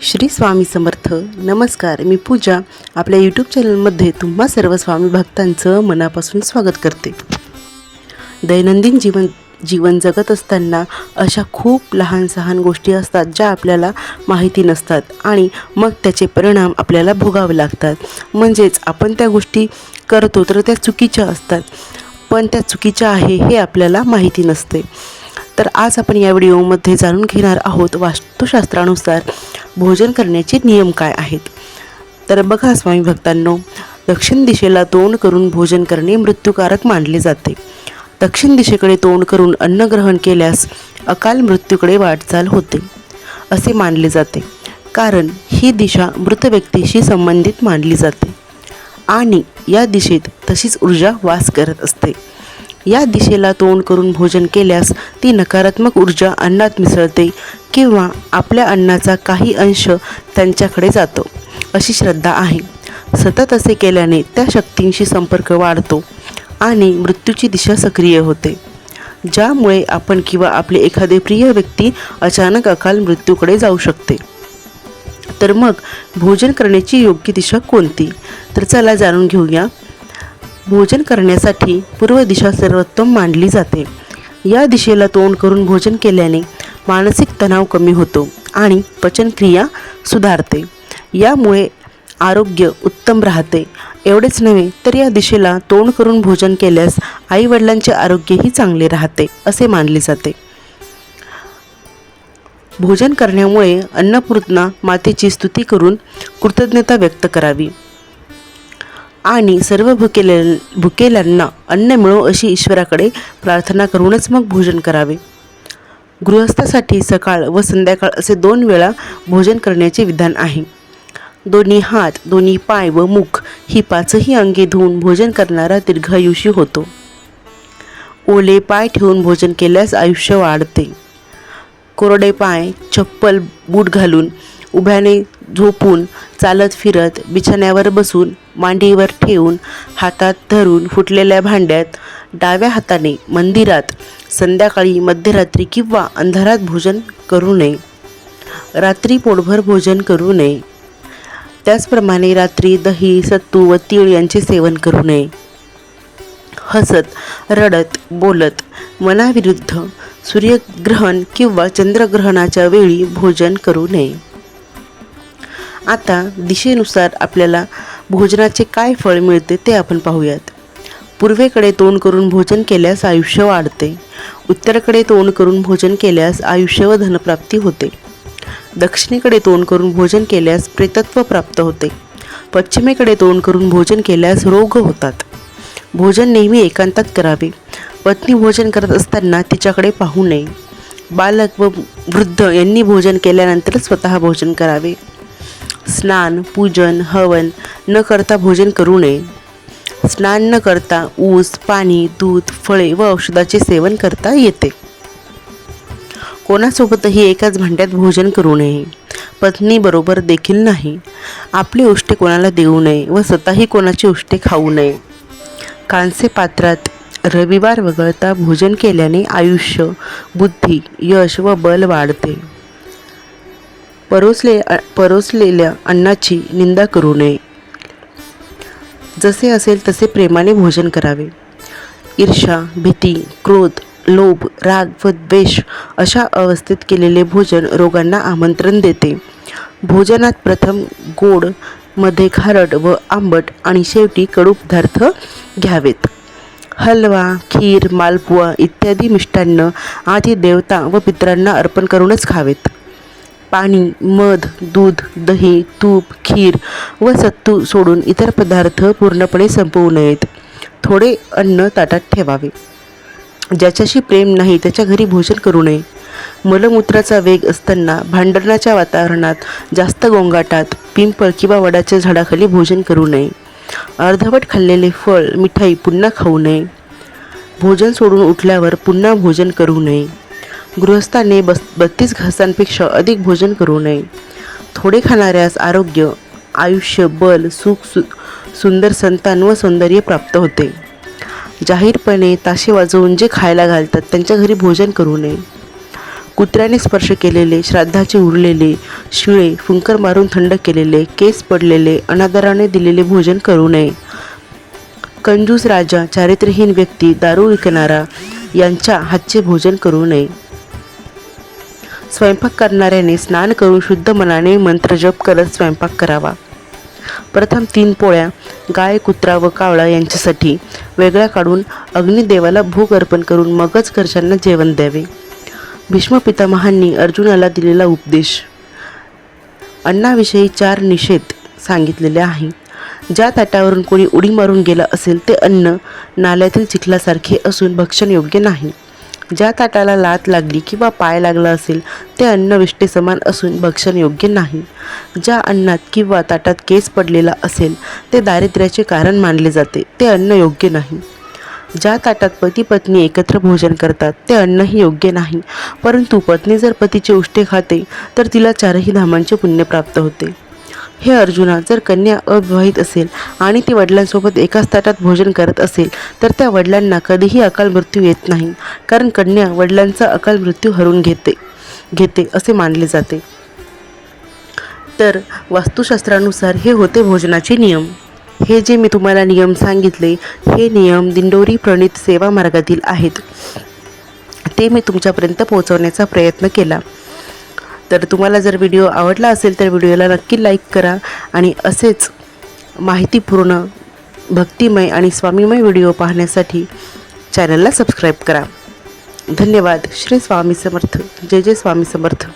श्री स्वामी समर्थ. नमस्कार, मी पूजा आपल्या यूट्यूब चॅनलमध्ये तुम्हा सर्व स्वामी भक्तांचं मनापासून स्वागत करते. दैनंदिन जीवन जगत असताना अशा खूप लहान सहान गोष्टी असतात ज्या आपल्याला माहिती नसतात आणि मग त्याचे परिणाम आपल्याला भोगावे लागतात. म्हणजेच आपण त्या गोष्टी करतो तर त्या चुकीच्या असतात, पण त्या चुकीच्या आहे हे आपल्याला माहिती नसते. तर आज आपण या व्हिडिओमध्ये जाणून घेणार आहोत वास्तुशास्त्रानुसार भोजन करण्याचे नियम काय आहेत. तर बघा स्वामी भक्तांनो, दक्षिण दिशेला तोंड करून भोजन करणे मृत्यूकारक मानले जाते. दक्षिण दिशेकडे तोंड करून अन्न ग्रहण केल्यास अकाल मृत्यूकडे वाटचाल होते असे मानले जाते, कारण ही दिशा मृत व्यक्तीशी संबंधित मानली जाते आणि या दिशेत तशीच ऊर्जा वास करत असते. या दिशेला तोंड करून भोजन केल्यास ती नकारात्मक ऊर्जा अन्नात मिसळते किंवा आपल्या अन्नाचा काही अंश त्यांच्याकडे जातो अशी श्रद्धा आहे. सतत असे केल्याने त्या शक्तींशी संपर्क वाढतो आणि मृत्यूची दिशा सक्रिय होते, ज्यामुळे आपण किंवा आपले एखादे प्रिय व्यक्ती अचानक अकाल मृत्यूकडे जाऊ शकते. तर मग भोजन करण्याची योग्य दिशा कोणती, तर चला जाणून घेऊया. भोजन करण्यासाठी पूर्व दिशा सर्वोत्तम मानली जाते. या दिशेला तोंड करून भोजन केल्याने मानसिक तणाव कमी होतो आणि पचनक्रिया सुधारते. यामुळे आरोग्य उत्तम राहते. एवढेच नव्हे तर या दिशेला तोंड करून भोजन केल्यास आईवडिलांचे आरोग्यही चांगले राहते असे मानले जाते. भोजन करण्यामुळे अन्नपूर्णा मातेची स्तुती करून कृतज्ञता व्यक्त करावी आणि सर्व भुकेल्यांना अन्न मिळो अशी ईश्वराकडे प्रार्थना करूनच मग भोजन करावे. गृहस्थासाठी सकाळ व संध्याकाळ असे 2 वेळा भोजन करण्याचे विधान आहे. दोन्ही हात, दोन्ही पाय व मुख ही 5ही अंगे धुवून भोजन करणारा दीर्घायुषी होतो. ओले पाय ठेवून भोजन केल्यास आयुष्य वाढते. कोरडे पाय, चप्पल, बूट घालून, उभ्याने झोपून, चालत फिरत, बिछाण्यावर बसून, मांडीवर ठेवून, हातात धरून, फुटलेल्या भांड्यात, डाव्या हाताने मंदिरात संध्याकाळी, मध्यरात्री किंवा अंधारात भोजन करू नये. रात्री पोटभर भोजन करू नये. त्याचप्रमाणे रात्री दही, सत्तू व तीळ यांचे सेवन करू नये. हसत, रडत, बोलत, मनाविरुद्ध सूर्यग्रहण किंवा चंद्रग्रहणाच्या वेळी भोजन करू नये. आता दिशेनुसार आपल्याला भोजनाचे काय फळ मिळते ते आपण पाहूयात. पूर्वेकडे तोंड करून भोजन केल्यास आयुष्य वाढते. उत्तरेकडे तोंड करून भोजन केल्यास आयुष्य व धनप्राप्ती होते. दक्षिणेकडे तोंड करून भोजन केल्यास प्रेतत्व प्राप्त होते. पश्चिमेकडे तोंड करून भोजन केल्यास रोग होतात. भोजन नेहमी एकांतात करावे. पत्नी भोजन करत असताना तिच्याकडे पाहू नये. बालक व वृद्ध यांनी भोजन केल्यानंतर स्वतः भोजन करावे. स्नान, पूजन, हवन न करता भोजन करू नये. स्नान न करता ऊस, पाणी, दूध, फळे व औषधाचे सेवन करता येते. कोणासोबतही एकाच भांड्यात भोजन करू नये. पत्नीबरोबर देखील नाही. आपली उष्टे कोणाला देऊ नये व स्वतःही कोणाची उष्टे खाऊ नये. कांस्य पात्रात रविवार वगळता भोजन केल्याने आयुष्य, बुद्धी, यश व बल वाढते. परोसलेल्या अन्नाची निंदा करू नये. जसे असेल तसे प्रेमाने भोजन करावे. ईर्ष्या, भीती, क्रोध, लोभ, राग व द्वेष अशा अवस्थेत केलेले भोजन रोगांना आमंत्रण देते. भोजनात प्रथम गोड, मध्ये खारट व आंबट आणि शेवटी कडू पदार्थ घ्यावेत. हलवा, खीर, मालपुआ इत्यादी मिष्टान्न आधी देवता व पितरांना अर्पण करूनच खावेत. पाणी, मध, दूध, दही, तूप, खीर व सत्तू सोडून इतर पदार्थ पूर्णपणे संपवू नयेत. थोडे अन्न ताटात ठेवावे. ज्याच्याशी प्रेम नाही त्याच्या घरी भोजन करू नये. मलमूत्राचा वेग असताना भांडणाच्या वातावरणात जास्त गोंगाटात पिंपळ किंवा वडाच्या झाडाखाली भोजन करू नये. अर्धवट खाल्लेले फळ, मिठाई पुन्हा खाऊ नये. भोजन सोडून उठल्यावर पुन्हा भोजन करू नये. गृहस्थाने 32 घासांपेक्षा अधिक भोजन करू नये. थोडे खाणाऱ्यास आरोग्य, आयुष्य, बल, सुख, सुंदर संतान व सौंदर्य प्राप्त होते. जाहीरपणे ताशे वाजवून जे खायला घालतात त्यांच्या घरी भोजन करू नये. कुत्र्याने स्पर्श केलेले, श्राद्धाचे उरलेले शिळे फुंकर मारून थंड केलेले, केस पडलेले, अनादराने दिलेले भोजन करू नये. कंजूस राजा, चारित्र्यहीन व्यक्ती, दारू विकणारा यांच्या हातचे भोजन करू नये. स्वयंपाक करणाऱ्याने स्नान करून शुद्ध मनाने मंत्रजप करत स्वयंपाक करावा. प्रथम 3 पोळ्या गाय, कुत्रा व कावळा यांच्यासाठी वेगळ्या काढून अग्निदेवाला भोग अर्पण करून मगच घरच्यांना जेवण द्यावे. भीष्म पितामहांनी अर्जुनाला दिलेला उपदेश. अन्नाविषयी 4 निषेध सांगितलेले आहे. ज्या ताटावरून कोणी उडी मारून गेलं असेल ते अन्न नाल्यातील चिखलासारखे असून भक्षण योग्य नाही. ज्या ताटाला लात लागली किंवा पाय लागला असेल ते अन्न विष्ठे समान असून भक्षण योग्य नाही. ज्या अन्नात किंवा ताटात केस पडलेला असेल ते दारिद्र्याचे कारण मानले जाते, ते अन्न योग्य नाही. ज्या ताटात पती पत्नी एकत्र भोजन करतात ते अन्नही योग्य नाही, परंतु पत्नी जर पतीचे उष्टे खाते तर तिला 4ही धामांचे पुण्य प्राप्त होते. हे अर्जुना, जर कन्या अविवाहित असेल आणि ती वडिलांसोबत एकाच ताटात भोजन करत असेल तर त्या वडिलांना कधीही अकाल मृत्यू येत नाही, कारण कन्या वडिलांचा अकाल मृत्यू हरून घेते असे मानले जाते. तर वास्तुशास्त्रानुसार हे होते भोजनाचे नियम. हे जे मी तुम्हाला नियम सांगितले हे नियम दिंडोरी प्रणीत सेवा मार्गातील आहेत. ते मी तुमच्यापर्यंत पोहोचवण्याचा प्रयत्न केला. तर तुम्हाला जर व्हिडिओ आवडला असेल तर व्हिडिओला नक्की लाईक करा आणि असेच माहितीपूर्ण, भक्तिमय आणि स्वामीमय व्हिडिओ पाहण्यासाठी चॅनलला सबस्क्राईब करा. धन्यवाद. श्री स्वामी समर्थ. जय जय स्वामी समर्थ.